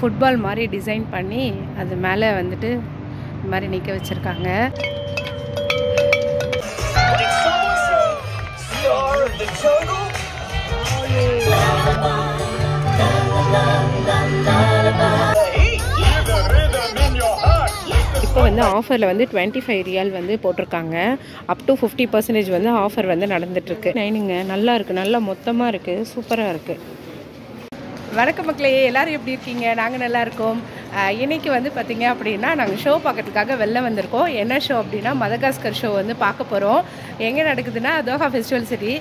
Football மாதிரி design பண்ணி அது மேலே வந்துட்டு இந்த மாதிரி நிற்க வச்சுருக்காங்க. இப்போ வந்து ஆஃபரில் வந்து 25 ரியால் வந்து போட்டிருக்காங்க. அப் டு 50% வந்து ஆஃபர் வந்து நடந்துட்டுருக்கு. நைனுங்க நல்லா இருக்குது, நல்லா மொத்தமாக இருக்குது, சூப்பராக இருக்குது. வணக்கம் மக்களே, எல்லோரும் எப்படி இருக்கீங்க? நாங்கள் நல்லா இருக்கோம். இன்றைக்கி வந்து பார்த்திங்க அப்படின்னா நாங்கள் ஷோ பார்க்கறதுக்காக வெளில வந்திருக்கோம். என்ன ஷோ அப்படின்னா மதகாஸ்கர் ஷோ வந்து பார்க்க போகிறோம். எங்கே நடக்குதுன்னா தோஹா ஃபெஸ்டிவல் சிட்டி.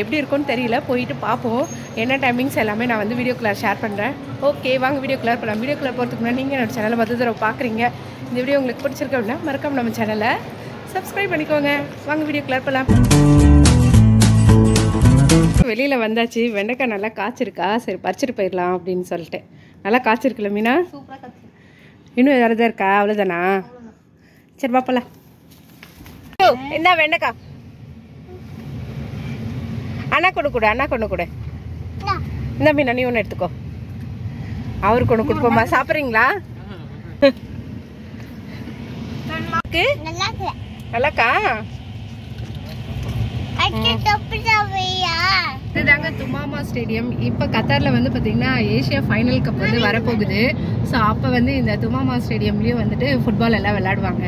எப்படி இருக்கும்னு தெரியல, போயிட்டு பார்ப்போம். என்ன டைமிங்ஸ் எல்லாமே நான் வந்து வீடியோக்குள்ளே ஷேர் பண்ணுறேன். ஓகே வாங்க வீடியோக்குள்ளே போகலாம். வீடியோக்குள்ளே போகிறதுக்கு முன்னாடி நீங்கள் என்னோட சேனலை மொத்த தடவை பார்க்குறீங்க. இந்த வீடியோ உங்களுக்கு பிடிச்சிருக்க அப்படின்னா மறக்காம நம்ம சேனலை சப்ஸ்கிரைப் பண்ணிக்கோங்க. வாங்க வீடியோக்குள்ளே போகலாம். வெளியில் வந்தாச்சு. வெண்டைக்காய் நல்லா காய்ச்சிருக்கா, சரி பறிச்சுட்டு போயிடலாம் அப்படின்னு சொல்லிட்டு. நல்லா காய்ச்சிருக்குல்ல மீனா? இன்னும் வேறு இருக்கா? அவ்வளோதானா? சரி பாப்பலாம். என்ன வெண்டைக்காய் அண்ணா கொண்டு அண்ணா கொண்டு இந்த மீனா நீ ஒன்று எடுத்துக்கோ. அவருக்கு ஒன்று கொடுப்போம்மா. சாப்பிட்றீங்களா? நல்லாக்கா? இதுதாங்க துமாமா ஸ்டேடியம். இப்போ கத்தாரில் வந்து பார்த்தீங்கன்னா ஏஷியா ஃபைனல் கப் வந்து வரப்போகுது. ஸோ அப்போ வந்து இந்த துமாமா ஸ்டேடியம்லேயும் வந்துட்டு ஃபுட்பால் எல்லாம் விளையாடுவாங்க.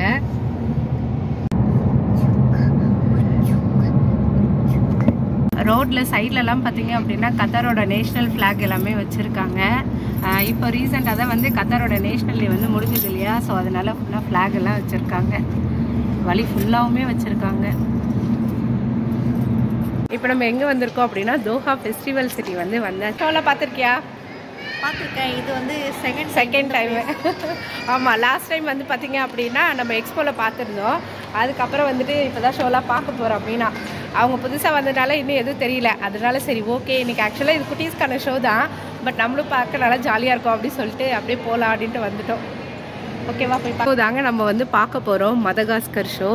ரோட்டில் சைட்லலாம் பார்த்தீங்க அப்படின்னா கத்தாரோட நேஷ்னல் ஃப்ளாக் எல்லாமே வச்சுருக்காங்க. இப்போ ரீசெண்டாக தான் வந்து கத்தாரோட நேஷ்னல் டே வந்து முடிஞ்சது இல்லையா? ஸோ அதனால் ஃபுல்லாக ஃப்ளாக் எல்லாம் வச்சுருக்காங்க. வழி ஃபுல்லாகவுமே வச்சுருக்காங்க. இப்போ நம்ம எங்கே வந்திருக்கோம் அப்படின்னா தோஹா ஃபெஸ்டிவல் சிட்டி வந்து வந்தேன். ஷோவில் பார்த்துருக்கியா? பார்த்துருக்கேன். இது வந்து செகண்ட் டைமு. ஆமாம், லாஸ்ட் டைம் வந்து பார்த்திங்க அப்படின்னா நம்ம எக்ஸ்போவில் பார்த்துருந்தோம். அதுக்கப்புறம் வந்துட்டு இப்போ தான் ஷோலாம் பார்க்க போகிறோம். அப்படின்னா அவங்க புதுசாக வந்ததுனால இன்னும் எதுவும் தெரியல. அதனால சரி ஓகே, இன்றைக்கி ஆக்சுவலாக இது குட்டீஸ்க்கான ஷோ தான். பட் நம்மளும் பார்க்க நல்லா ஜாலியாக இருக்கும் அப்படின்னு சொல்லிட்டு அப்படியே போகலாம் அப்படின்ட்டு வந்துட்டோம். ஓகேவா? போய் பார்ப்போதாங்க. நம்ம வந்து பார்க்க போகிறோம் மதகாஸ்கர் ஷோ.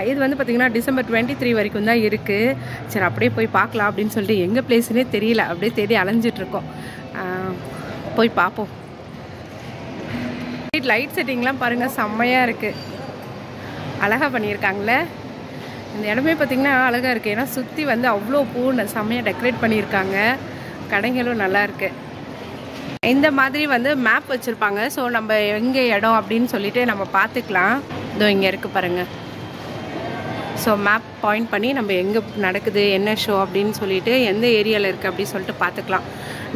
இது வந்து பார்த்திங்கன்னா டிசம்பர் 23 வரைக்கும் தான் இருக்குது. சரி அப்படியே போய் பார்க்கலாம் அப்படின்னு சொல்லிட்டு எங்கே பிளேஸ்னே தெரியல, அப்படியே தேடி அலைஞ்சிட்ருக்கோம். போய் பார்ப்போம். லைட் செட்டிங்லாம் பாருங்கள், செம்மையாக இருக்குது, அழகாக பண்ணியிருக்காங்களே. இந்த இடமே பார்த்திங்கன்னா அழகாக இருக்குது. ஏன்னா சுற்றி வந்து அவ்வளோ பூன்னு செம்மையாக டெக்கரேட் பண்ணியிருக்காங்க. கடைகளும் நல்லாயிருக்கு. இந்த மாதிரி வந்து மேப் வச்சுருப்பாங்க. ஸோ நம்ம எங்கே இடம் அப்படின்னு சொல்லிட்டு நம்ம பார்த்துக்கலாம். இதோ இங்கே இருக்குது பாருங்கள். ஸோ மேப் பாயிண்ட் பண்ணி நம்ம எங்கே நடக்குது, என்ன ஷோ அப்படின்னு சொல்லிட்டு எந்த ஏரியாவில் இருக்குது அப்படின்னு சொல்லிட்டு பார்த்துக்கலாம்.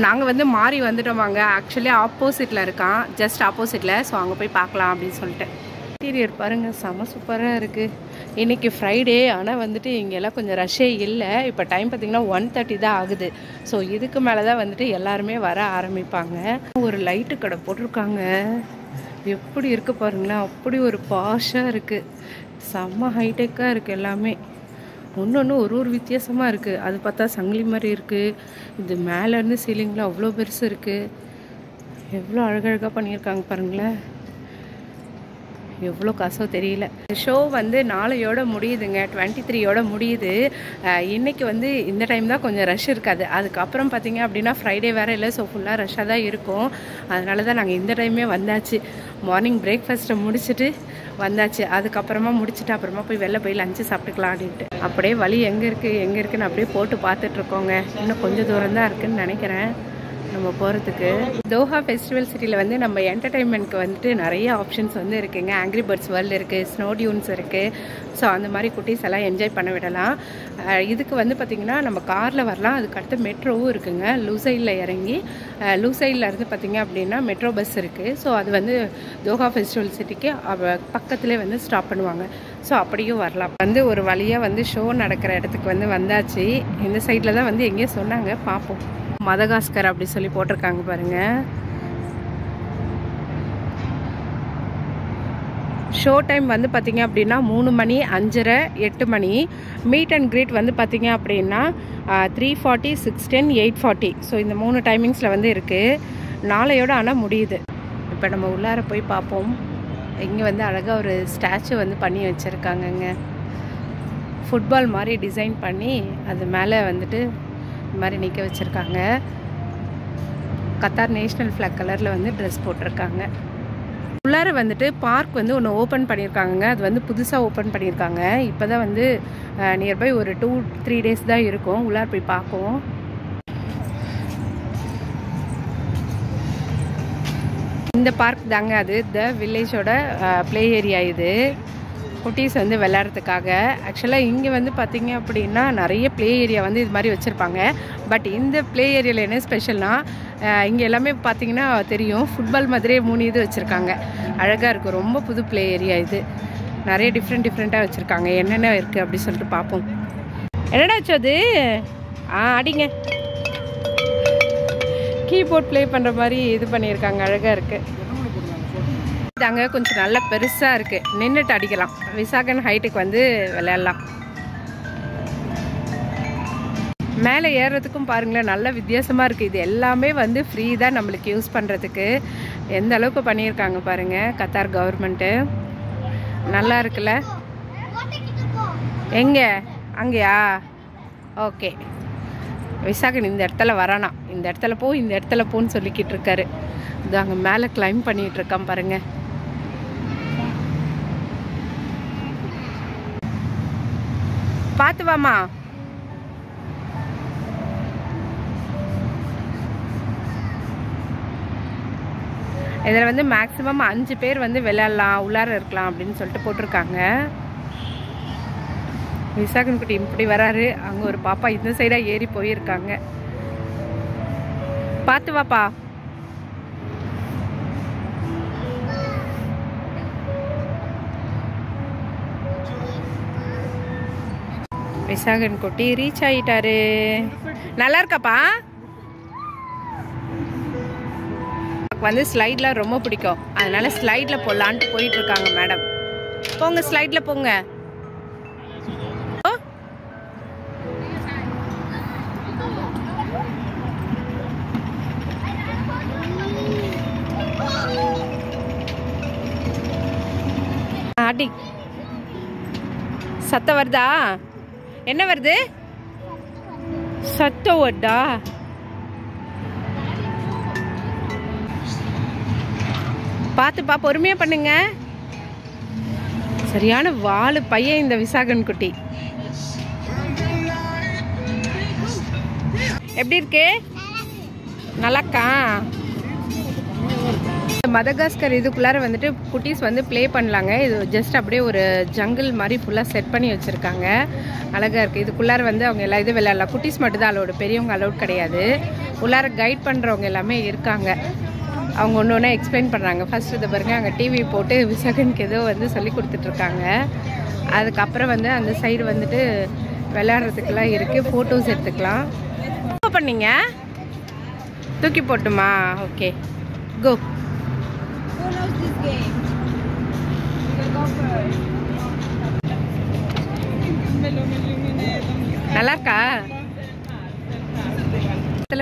நாங்கள் வந்து மாறி வந்துட்டோமாங்க. ஆக்சுவலி ஆப்போசிட்டில் இருக்கான், ஜஸ்ட் ஆப்போசிட்டில். ஸோ அங்கே போய் பார்க்கலாம் அப்படின்னு சொல்லிட்டு. இன்டீரியர் பாருங்கள், செம சூப்பராக இருக்குது. இன்றைக்கி ஃப்ரைடே, ஆனால் வந்துட்டு இங்கெல்லாம் கொஞ்சம் ரஷ்ஷே இல்லை. இப்போ டைம் பார்த்திங்கன்னா 1:30 தான் ஆகுது. ஸோ இதுக்கு மேலே தான் வந்துட்டு எல்லாருமே வர ஆரம்பிப்பாங்க. ஒரு லைட்டு கடை போட்டிருக்காங்க. எப்படி இருக்குது பாருங்களேன், அப்படி ஒரு பாஷாக இருக்குது. செம்ம ஹைடெக்காக இருக்குது எல்லாமே. ஒன்று ஒரு வித்தியாசமாக இருக்குது. அது பார்த்தா சங்கிலி மாதிரி இருக்குது. இது மேலேருந்து சீலிங்கில் அவ்வளோ பெருசு இருக்குது. எவ்வளோ அழகழகாக பண்ணியிருக்காங்க பாருங்களேன். எவ்வளோ காசோ தெரியல. ஷோ வந்து நாளையோட முடியுதுங்க, 23யோட முடியுது. இன்றைக்கி வந்து இந்த டைம் தான் கொஞ்சம் ரஷ் இருக்காது. அதுக்கப்புறம் பார்த்திங்க அப்படின்னா ஃப்ரைடே வேறு இல்லை. ஸோ ஃபுல்லாக ரஷ்ஷாக தான் இருக்கும். அதனால தான் நாங்கள் இந்த டைமே வந்தாச்சு. மார்னிங் பிரேக்ஃபாஸ்ட்டை முடிச்சுட்டு வந்தாச்சு. அதுக்கப்புறமா முடிச்சுட்டு அப்புறமா போய் வெளில போய் லஞ்சு சாப்பிட்டுக்கலாம் அப்படின்ட்டு. அப்படியே வழி எங்கே இருக்குதுன்னு அப்படியே போட்டு பார்த்துட்ருக்கோங்க. இன்னும் கொஞ்சம் தூரம் தான் இருக்குதுன்னு நினைக்கிறேன் நம்ம போகிறதுக்கு. தோஹா ஃபெஸ்டிவல் சிட்டியில் வந்து நம்ம என்டர்டெயின்மெண்ட்க்கு வந்துட்டு நிறைய ஆப்ஷன்ஸ் வந்து இருக்குங்க. ஆங்க்ரி பேர்ட்ஸ் வேர்ல்டு இருக்குது, ஸ்னோ டியூன்ஸ் இருக்குது. ஸோ அந்த மாதிரி குட்டீஸ் எல்லாம் என்ஜாய் பண்ண விடலாம். இதுக்கு வந்து பார்த்திங்கன்னா நம்ம காரில் வரலாம். அதுக்கடுத்து மெட்ரோவும் இருக்குங்க. லூசைடில் இறங்கி லூசைடில் இருந்து பார்த்திங்க அப்படின்னா மெட்ரோ பஸ் இருக்குது. ஸோ அது வந்து தோஹா ஃபெஸ்டிவல் சிட்டிக்கு பக்கத்துலேயே வந்து ஸ்டாப் பண்ணுவாங்க. ஸோ அப்படியும் வரலாம். வந்து ஒரு வழியாக வந்து ஷோ நடக்கிற இடத்துக்கு வந்து வந்தாச்சு. இந்த சைடில் தான் வந்து எங்கேயோ சொன்னாங்க, பார்ப்போம். மதகாஸ்கர் அப்படி சொல்லி போட்டிருக்காங்க பாருங்கள். ஷோ டைம் வந்து பார்த்திங்க அப்படின்னா 3 மணி, 5:30, 8 மணி. மீட் அண்ட் க்ரீட் வந்து பார்த்திங்க அப்படின்னா 3:40, 6:10, 8:40. ஸோ இந்த 3 டைமிங்ஸில் வந்து இருக்குது. நாளையோட ஆனால் முடியுது. இப்போ நம்ம உள்ளார போய் பார்ப்போம். இங்கே வந்து அழகாக ஒரு ஸ்டாச்சு வந்து பண்ணி வச்சுருக்காங்கங்க. ஃபுட்பால் மாதிரி டிசைன் பண்ணி அது மேலே வந்துட்டு இந்த மாதிரி நிற்க வச்சுருக்காங்க. கத்தார் நேஷ்னல் ஃப்ளாக் கலரில் வந்து ட்ரெஸ் போட்டிருக்காங்க. உள்ளார வந்துட்டு பார்க் வந்து ஒன்று ஓப்பன் பண்ணியிருக்காங்க. அது வந்து புதுசாக ஓப்பன் பண்ணியிருக்காங்க. இப்போ தான் வந்து நியர்பை ஒரு 2-3 டேஸ் தான் இருக்கும். உள்ளார போய் பார்ப்போம். இந்த பார்க் தாங்க அது த வில்லேஜோட ப்ளே ஏரியா. இது குட்டீஸ் வந்து விளையாடுறதுக்காக. ஆக்சுவலாக இங்கே வந்து பார்த்திங்க அப்படின்னா நிறைய ப்ளே ஏரியா வந்து இது மாதிரி வச்சுருப்பாங்க. பட் இந்த ப்ளே ஏரியாவில் என்ன ஸ்பெஷல்னால் இங்கே எல்லாமே பார்த்திங்கன்னா தெரியும், ஃபுட்பால் மாதிரியே 3 இது வச்சுருக்காங்க. அழகாக இருக்கும். ரொம்ப புது ப்ளே ஏரியா இது. நிறைய டிஃப்ரெண்ட்டாக வச்சுருக்காங்க. என்னென்ன இருக்குது அப்படி சொல்லிட்டு பார்ப்போம். என்னடாச்சு அது? அடிங்க. கீபோர்ட் ப்ளே பண்ணுற மாதிரி இது பண்ணியிருக்காங்க. அழகாக இருக்குது. இதாங்க கொஞ்சம் நல்லா பெருசாக இருக்குது. நின்றுட்டு அடிக்கலாம். விசாகன் ஹைட்டுக்கு வந்து விளையாடலாம். மேலே ஏறுறதுக்கும் பாருங்களேன், நல்ல வித்தியாசமாக இருக்குது. இது எல்லாமே வந்து ஃப்ரீ தான் நம்மளுக்கு யூஸ் பண்ணுறதுக்கு. எந்த அளவுக்கு பண்ணியிருக்காங்க பாருங்கள் கத்தார் கவர்மெண்ட்டு. நல்லா இருக்குல்ல? எங்கே? அங்கேயா? ஓகே. விசாகன் இந்த இடத்துல வரானா, இந்த இடத்துல போ, இந்த இடத்துல போன்னு சொல்லிக்கிட்டு இருக்காரு. இது அங்கே மேலே கிளைம் பண்ணிகிட்டு இருக்கான் பாருங்கள். பார்த்து வாமா. இதில் வந்து மேக்ஸிமம் 5 பேர் வந்து விளையாடலாம், உள்ளார இருக்கலாம் அப்படின்னு சொல்லிட்டு போட்டிருக்காங்க. விசாகன் குட்டி இப்படி வராரு. அங்கே ஒரு பாப்பா இந்த சைடாக ஏறி போயிருக்காங்க. பார்த்து வாப்பா. விசாகன் குட்டி ரீச் ஆகிட்டாரு. நல்லா இருக்காப்பா? வந்து ஸ்லைட்லாம் ரொம்ப பிடிக்கும். அதனால ஸ்லைடில் போடலான்ட்டு போயிட்டு இருக்காங்க மேடம். போங்க, ஸ்லைடில் போங்க. அடி சத்தம் வருதா? என்ன வருது? சத்தம் வருதா? பார்த்துப்பா, பொறுமையா பண்ணுங்க. சரியான வாழு பையன் இந்த விசாகன் குட்டி. எப்படி இருக்கு? நல்லாக்கா? மதகாஸ்கர் இதுக்குள்ளார வந்துட்டு குட்டீஸ் வந்து ப்ளே பண்ணலாங்க. இது ஜஸ்ட் அப்படியே ஒரு ஜங்கிள் மாதிரி ஃபுல்லாக செட் பண்ணி வச்சுருக்காங்க. அழகாக இருக்குது. இதுக்குள்ளார வந்து அவங்க எல்லா இது விளையாடலாம். குட்டீஸ் மட்டும் தான் அலோடு, பெரியவங்க அலோட் கிடையாது. உள்ளார கைட் பண்ணுறவங்க எல்லாமே இருக்காங்க. அவங்க ஒன்று ஒன்றா எக்ஸ்பிளைன் பண்ணுறாங்க. ஃபஸ்ட் இதை பாருங்க, அங்கே டிவி போட்டு விசாகனுக்கு ஏதோ வந்து சொல்லி கொடுத்துட்ருக்காங்க. அதுக்கப்புறம் வந்து அந்த சைடு வந்துட்டு விளையாடுறதுக்கெல்லாம் இருக்குது. ஃபோட்டோஸ் எடுத்துக்கலாம். என்ன பண்ணீங்க? தூக்கி போட்டுமா? ஓகே, கோ. நல்லா இருக்கா?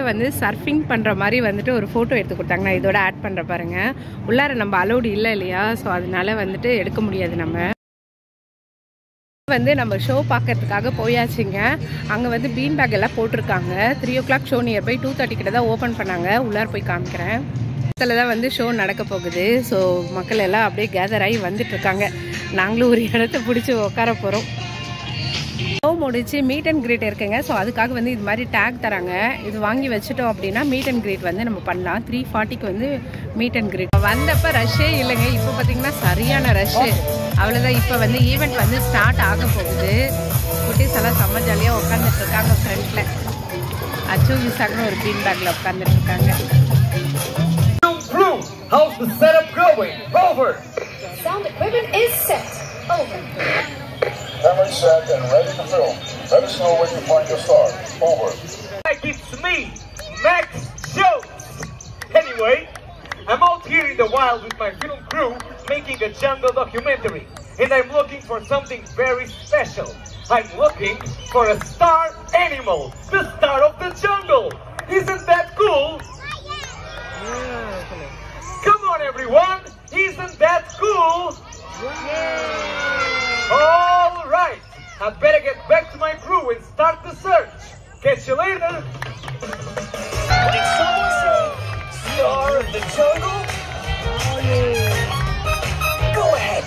வந்து சர்ஃபிங் பண்ணுற மாதிரி வந்துட்டு ஒரு ஃபோட்டோ எடுத்து கொடுத்தாங்க. நான் இதோட ஆட் பண்ணுற பாருங்க. உள்ளார நம்ம அலோடு இல்லை இல்லையா, ஸோ அதனால வந்துட்டு எடுக்க முடியாது. நம்ம வந்து நம்ம ஷோ பார்க்கறதுக்காக போயாச்சுங்க. அங்கே வந்து பீன் பேக் எல்லாம் போட்டிருக்காங்க. 3 o'clock ஷோ நியர்பை 2:30 கிட்ட தான் ஓப்பன் பண்ணாங்க. உள்ளார போய் காமிக்கிறேன். இடத்துல தான் வந்து ஷோ நடக்க போகுது. ஸோ மக்கள் எல்லாம் அப்படியே கேதர் ஆகி வந்துட்டுருக்காங்க. நாங்களும் ஒரு இடத்த பிடிச்சி உட்கார போகிறோம். ஷோ முடிச்சு மீட் அண்ட் கிரீட் இருக்குங்க. ஸோ அதுக்காக வந்து இது மாதிரி டேக் தராங்க. இது வாங்கி வச்சுட்டோம் அப்படின்னா மீட் அண்ட் கிரீட் வந்து நம்ம பண்ணலாம். 3:40க்கு வந்து மீட் அண்ட் கிரீட். வந்தப்போ ரஷ்ஷே இல்லைங்க. இப்போ பார்த்தீங்கன்னா சரியான ரஷ்ஷு. அவ்வளோதான். இப்போ வந்து ஈவெண்ட் வந்து ஸ்டார்ட் ஆக போகுது. குட்டீஸ் எல்லாம் செம்ம ஜாலியாக உட்காந்துட்டு இருக்காங்க ஃப்ரண்ட்ல. அச்சு விசாகனும் ஒரு பீன் பேக்ல உட்காந்துட்டு இருக்காங்க. How's the setup going? Over. Sound equipment is set. Over. Camera set and ready to film. Let us know when you find your star. Over. It's me, Max Jones. Anyway, I'm out here in the wild with my film crew making a jungle documentary. And I'm looking for something very special. I'm looking for a star animal. The star of the jungle. Isn't that cool? Come on everyone. Isn't that cool? All right. I better get back to my crew and start the search. Catch you later. star of the jungle? Go ahead.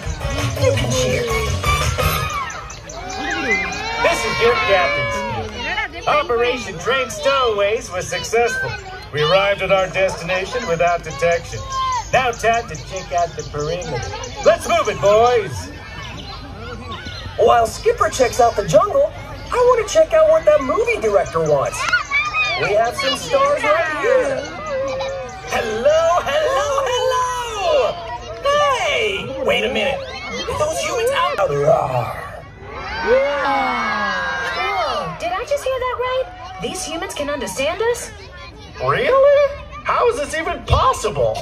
You can cheer. This is your captain. Operation Train Stowaways was successful. We arrived at our destination without detection. Now time to check out the perimeter. Let's move it, boys. While Skipper checks out the jungle, I want to check out what that movie director wants. We have some stars right here. Hello, hello, hello! Hey! Wait a minute. Those humans out there are. Whoa, did I just hear that right? These humans can understand us? Really? How is this even possible?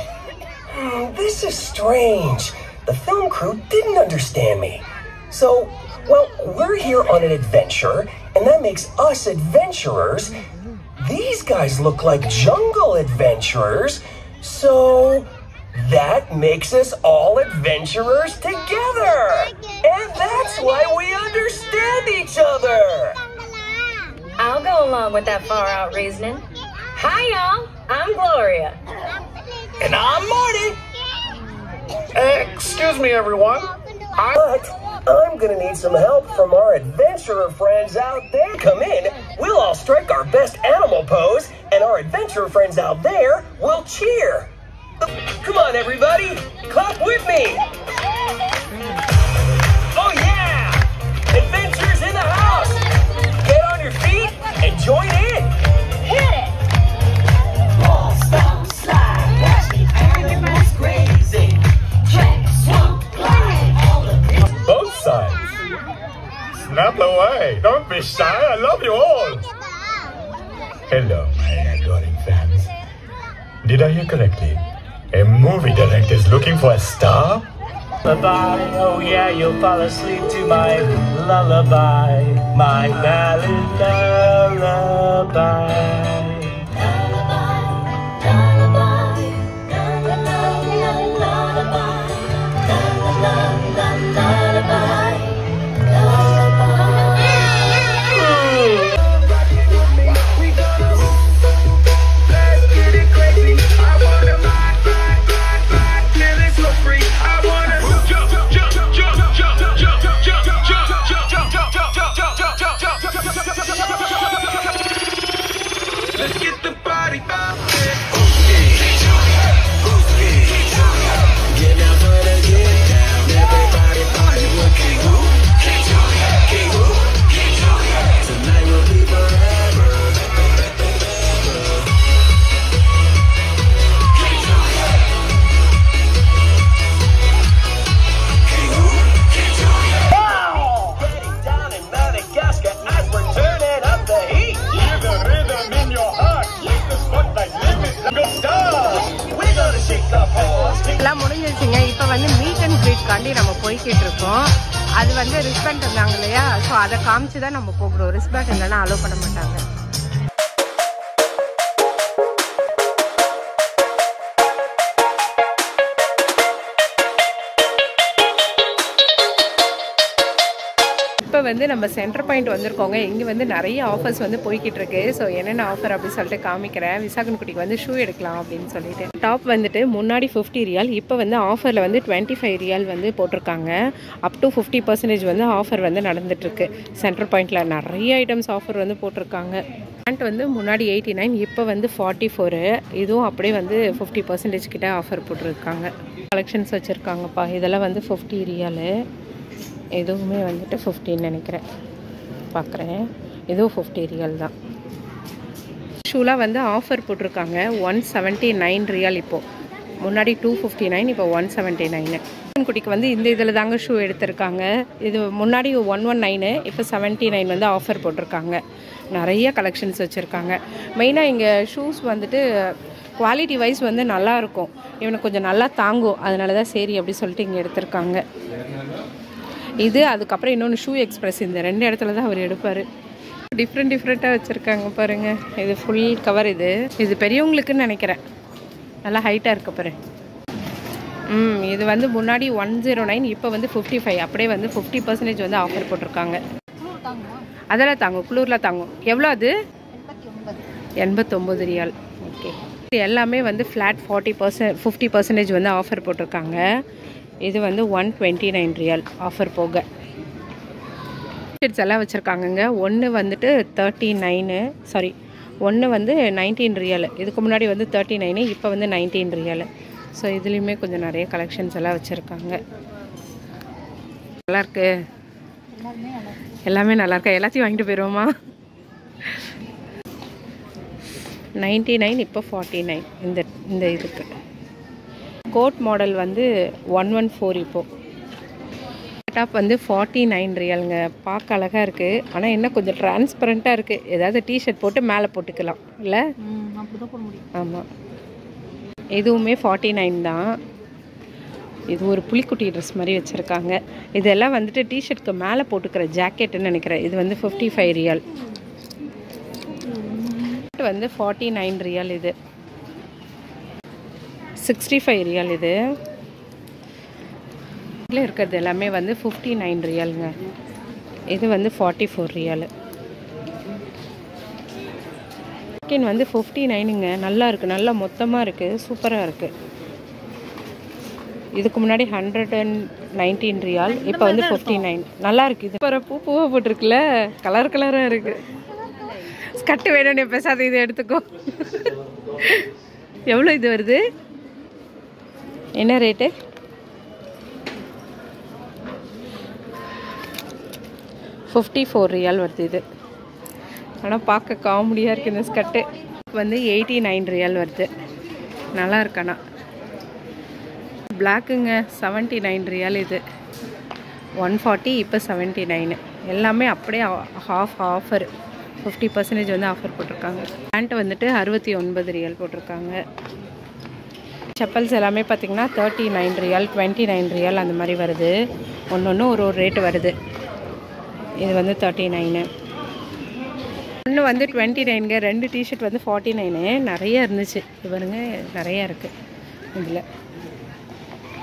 This is strange. The film crew didn't understand me. So, well, we're here on an adventure, and that makes us adventurers. These guys look like jungle adventurers, so that makes us all adventurers together. And that's why we understand each other. I'll go along with that far-out reasoning. Hi, y'all. I'm Gloria. And I'm Marty. Excuse me, everyone. But I'm gonna need some help from our adventurer friends out there. Come in, we'll all strike our best animal pose, and our adventurer friends out there will cheer. Come on, everybody, clap with me. Oh yeah! Adventures in the house. Get on your feet and join in. Hit it! Fall, stomp, slide, watch the animals grazing. Track, swamp, glide, all of it. Both sides. Snap away. Don't be shy. I love you all. Hello, my adoring fans. Did I hear correctly? A movie director is looking for a star? Lullaby, oh yeah, you'll fall asleep to my lullaby, my ballad lullaby. Let's get the party bumping. Get down for the get down. Everybody party with King Woo. King Julia. King Woo. King Julia. Tonight will be forever. King Julia. King Woo. King Julia. Getting down in Madagascar as we're turning up the heat. Hear the rhythm in your heart. Make the spotlight limit the stars. We're gonna shake the balls. எல்லாம் முடிஞ்சிருச்சுங்க. இப்போ வந்து meet and greet காண்டி நம்ம போய்கிட்டு இருக்கோம். அது வந்து ரிஸ்பேண்ட் இருந்தாங்க இல்லையா, ஸோ அதை காமிச்சு தான் நம்ம போகிறோம். ரிஸ்பேண்ட் இல்லைன்னா அலோவ் பண்ண மாட்டாங்க. இப்போ வந்து நம்ம சென்டர் பாயிண்ட் வந்திருக்கோங்க. இங்கே வந்து நிறைய ஆஃபர்ஸ் வந்து போய்கிட்டு இருக்கு. ஸோ என்னென்ன ஆஃபர் அப்படின்னு சொல்லிட்டு காமிக்கிறேன். விசாகன் குட்டிக்கு வந்து ஷூ எடுக்கலாம் அப்படின்னு சொல்லிட்டு. டாப் வந்துட்டு முன்னாடி 50 ரியால், இப்போ வந்து ஆஃபரில் வந்து 25 ரியால் வந்து போட்டிருக்காங்க. அப் டு 50% வந்து ஆஃபர் வந்து நடந்துட்டுருக்கு. சென்டர் பாயிண்டில் நிறைய ஐட்டம்ஸ் ஆஃபர் வந்து போட்டிருக்காங்க. பேண்ட் வந்து முன்னாடி 89, இப்போ வந்து 44. இதுவும் அப்படியே வந்து 50% கிட்ட ஆஃபர் போட்டிருக்காங்க. கலெக்ஷன்ஸ் வச்சுருக்காங்கப்பா. இதெல்லாம் வந்து 50 ரியாலு. எதுவுமே வந்துட்டு 15 நினைக்கிறேன். பார்க்குறேன், இதுவும் 50 ரியால் தான். ஷூலாம் வந்து ஆஃபர் போட்டிருக்காங்க. 179 ரியால். இப்போது முன்னாடி 259, இப்போ 179. குட்டிக்கு வந்து இந்த இதில் தாங்க ஷூ எடுத்திருக்காங்க. இது முன்னாடி 119, இப்போ 79 வந்து ஆஃபர் போட்டிருக்காங்க. நிறைய கலெக்ஷன்ஸ் வச்சுருக்காங்க. மெயினாக இங்கே ஷூஸ் வந்துட்டு குவாலிட்டி வைஸ் வந்து நல்லாயிருக்கும். இவனுக்கு கொஞ்சம் நல்லா தாங்கும். அதனால தான் சரி அப்படி சொல்லிட்டு இங்கே எடுத்திருக்காங்க. இது அதுக்கப்புறம் இன்னொன்று ஷூ எக்ஸ்பிரஸ். இந்த 2 இடத்துல தான் அவர் எடுப்பார். டிஃப்ரெண்ட்டாக வச்சுருக்காங்க பாருங்கள். இது ஃபுல் கவர். இது பெரியவங்களுக்குன்னு நினைக்கிறேன். நல்லா ஹைட்டாக இருக்க பாரு. இது வந்து முன்னாடி 109, இப்போ வந்து 55. அப்படியே வந்து 50% வந்து ஆஃபர் போட்டிருக்காங்க. அதெல்லாம் தாங்கும், குளூரில் தாங்கும். எவ்வளோ அது? 89 ரியால். ஓகே. இது எல்லாமே வந்து ஃப்ளாட் 50% வந்து ஆஃபர் போட்டிருக்காங்க. இது வந்து 129 ரியால் ஆஃபர் போக. எல்லாம் வச்சுருக்காங்கங்க. ஒன்று வந்துட்டு 39 சாரி ஒன்று வந்து 19 ரியால். இதுக்கு முன்னாடி வந்து 39, இப்போ வந்து 19 ரியால். ஸோ இதுலேயுமே கொஞ்சம் நிறைய கலெக்ஷன்ஸ் எல்லாம் வச்சுருக்காங்க. நல்லாயிருக்கு, எல்லாமே நல்லாயிருக்கா? எல்லாத்தையும் வாங்கிட்டு போயிடுவோமா? 99 இப்போ 49 இந்த இதுக்கு. கோட் மாடல் வந்து 114 இப்போது. டாப் வந்து 49 ரியாலுங்க. பார்க்க அழகாக இருக்குது. ஆனால் என்ன கொஞ்சம் டிரான்ஸ்பரண்ட்டாக இருக்குது. ஏதாவது டிஷர்ட் போட்டு மேலே போட்டுக்கலாம் இல்லை? அப்படிதான் போட முடியும். ஆமாம், இதுவுமே 49 தான். இது ஒரு புலிக்குட்டி ட்ரெஸ் மாதிரி வச்சுருக்காங்க. இதெல்லாம் வந்துட்டு டிஷர்ட்க்கு மேலே போட்டுக்கிற ஜாக்கெட்டுன்னு நினைக்கிறேன். இது வந்து 55 ரியால். வந்து 49 ரியால். இது 65 ரியால். இது இதில் இருக்கிறது எல்லாமே வந்து 59 ரியாலுங்க. இது வந்து 44 ரியால். வந்து 59ங்க. நல்லா இருக்குது, நல்லா மொத்தமாக இருக்குது, சூப்பராக இருக்குது. இதுக்கு முன்னாடி 119 ரியால், இப்போ வந்து 59. நல்லா இருக்குது. இது பூ பூவாக போட்டிருக்குல்ல, கலர் கலராக இருக்குது. ஸ்கட்டு வேணும்னு பேசாத, இது எடுத்துக்கோ. எவ்வளோ இது வருது? என்ன ரேட்டு? 54 ரியால் வருது இது. ஆனால் பார்க்க காமெடியாக இருக்குது இந்த ஸ்கட்டு. வந்து 89 ரியால் வருது. நல்லா இருக்கானா? பிளாக்குங்க 79 ரியால். இது 140, இப்போ 79. எல்லாமே அப்படியே ஆஃபர் 50% வந்து ஆஃபர் போட்டிருக்காங்க. பேண்ட்டு வந்துட்டு 69 ரியால் போட்டிருக்காங்க. செப்பல்ஸ் எல்லாமே பார்த்திங்கன்னா 39 ரியால், 29 ரியால் அந்த மாதிரி வருது. ஒன்று ஒரு ரேட்டு வருது. இது வந்து 39. ஒன்று வந்து 29ங்க. 2 டிஷர்ட் வந்து 49. நிறைய இருந்துச்சு. இது பாருங்க, நிறையா இருக்குது இதில்.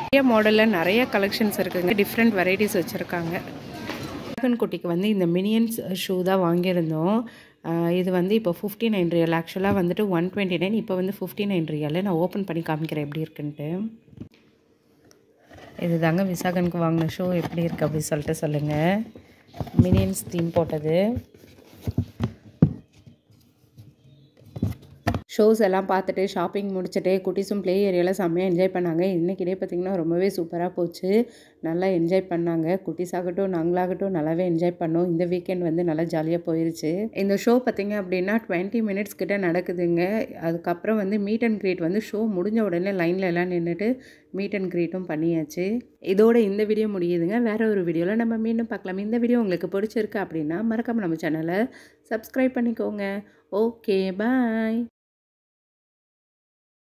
நிறைய மாடலில் நிறைய கலெக்ஷன்ஸ் இருக்குதுங்க. டிஃப்ரெண்ட் வெரைட்டிஸ் வச்சுருக்காங்க. குட்டிக்கு வந்து இந்த மினியன்ஸ் ஷூ தான் வாங்கியிருந்தோம். இது வந்து இப்போ 59 ரியால். ஆக்சுவலாக வந்துட்டு 129, இப்போ வந்து 59 ரியால். நான் ஓப்பன் பண்ணி காமிக்கிறேன் எப்படி இருக்குன்ட்டு. இது தாங்க விசாகனுக்கு வாங்கின ஷூ. எப்படி இருக்குது அப்படின்னு சொல்லிட்டு சொல்லுங்கள். மினியன்ஸ் தீம் போட்டது. ஷோஸ் எல்லாம் பார்த்துட்டு ஷாப்பிங் முடிச்சுட்டு குட்டீஸும் ப்ளே ஏரியாவில் செம்மையாக என்ஜாய் பண்ணாங்க. இன்றைக்கி டே பார்த்திங்கன்னா ரொம்பவே சூப்பராக போச்சு. நல்லா என்ஜாய் பண்ணாங்க. குட்டீஸாகட்டும் நாங்களாகட்டும் நல்லாவே என்ஜாய் பண்ணோம். இந்த வீக்கெண்ட் வந்து நல்லா ஜாலியாக போயிடுச்சு. இந்த ஷோ பார்த்திங்க அப்படின்னா 20 மினிட்ஸ் கிட்ட நடக்குதுங்க. அதுக்கப்புறம் வந்து மீட் அண்ட் க்ரீட் வந்து ஷோ முடிஞ்ச உடனே லைனில் எல்லாம் நின்றுட்டு மீட் அண்ட் க்ரீட்டும் பண்ணியாச்சு. இதோட இந்த வீடியோ முடியுதுங்க. வேறு ஒரு வீடியோவில் நம்ம மீண்டும் பார்க்கலாம். இந்த வீடியோ உங்களுக்கு பிடிச்சிருக்கு அப்படின்னா மறக்காமல் நம்ம சேனலை சப்ஸ்கிரைப் பண்ணிக்கோங்க. ஓகே, பாய்.